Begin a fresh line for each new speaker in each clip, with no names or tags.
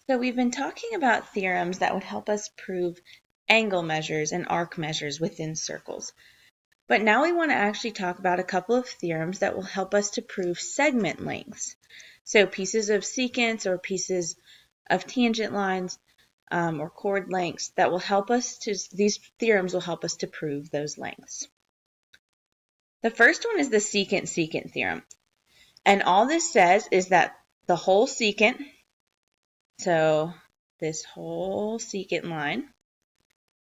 So we've been talking about theorems that would help us prove angle measures and arc measures within circles. But now we want to actually talk about a couple of theorems that will help us to prove segment lengths. So pieces of secants or pieces of tangent lines or chord lengths that will help us to, these theorems will help us to prove those lengths. The first one is the secant-secant theorem. And all this says is that the whole secant, so this whole secant line,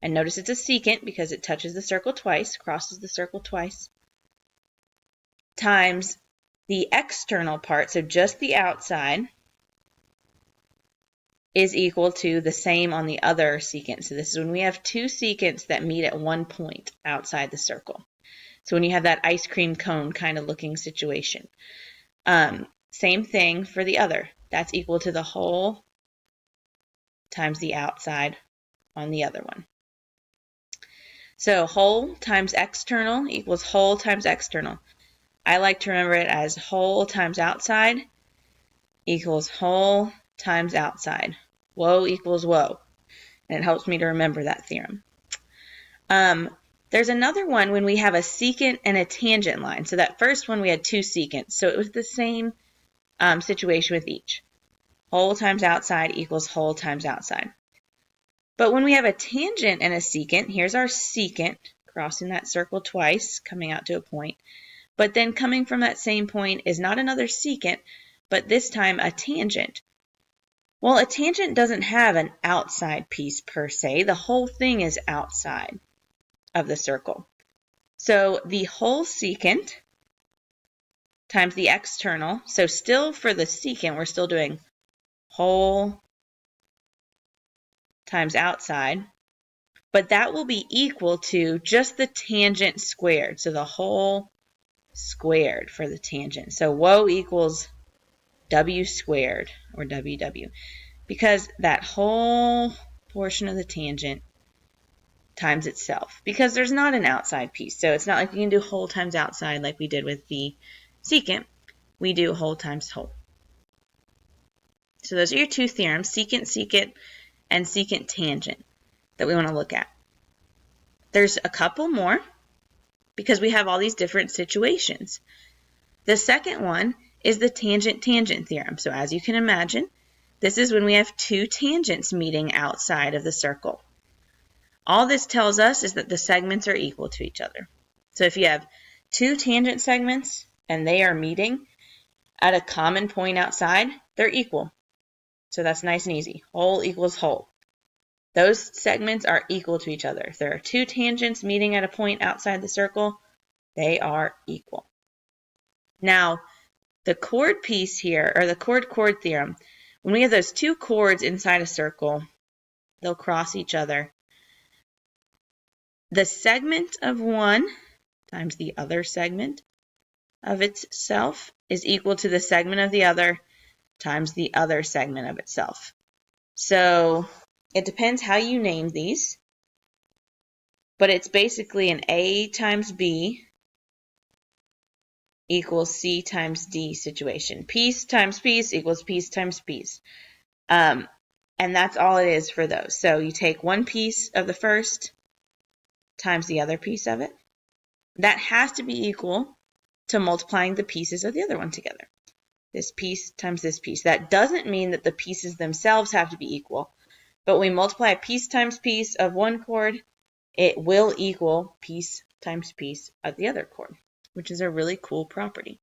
and notice it's a secant because it touches the circle twice, crosses the circle twice, times the external part, so just the outside, is equal to the same on the other secant. So this is when we have two secants that meet at one point outside the circle. So when you have that ice cream cone kind of looking situation. Same thing for the other. That's equal to the whole times the outside on the other one. So whole times external equals whole times external. I like to remember it as whole times outside equals whole times outside. Whoa equals whoa. And it helps me to remember that theorem. There's another one when we have a secant and a tangent line. So that first one we had two secants. So it was the same situation with each. Whole times outside equals whole times outside. But when we have a tangent and a secant, here's our secant crossing that circle twice, coming out to a point. But then coming from that same point is not another secant, but this time a tangent. Well, a tangent doesn't have an outside piece per se. The whole thing is outside of the circle. So the whole secant times the external. So still for the secant, we're still doing whole times outside. But that will be equal to just the tangent squared. So the whole squared for the tangent. So whoa equals w squared, or ww, because that whole portion of the tangent times itself, because there's not an outside piece. So it's not like we can do whole times outside like we did with the secant. We do whole times whole. So those are your two theorems, secant, secant, and secant tangent, that we want to look at. There's a couple more because we have all these different situations. The second one is the tangent-tangent theorem. So as you can imagine, this is when we have two tangents meeting outside of the circle. All this tells us is that the segments are equal to each other. So if you have two tangent segments and they are meeting at a common point outside, they're equal. So that's nice and easy. Whole equals whole. Those segments are equal to each other. If there are two tangents meeting at a point outside the circle, they are equal. Now, the chord piece here, or the chord-chord theorem, when we have those two chords inside a circle, they'll cross each other. The segment of one times the other segment of itself is equal to the segment of the other times the other segment of itself. So it depends how you name these, but it's basically an A times B equals C times D situation. Piece times piece equals piece times piece. And that's all it is for those. So you take one piece of the first times the other piece of it. That has to be equal to multiplying the pieces of the other one together. This piece times this piece. That doesn't mean that the pieces themselves have to be equal, but when we multiply piece times piece of one chord, it will equal piece times piece of the other chord, which is a really cool property.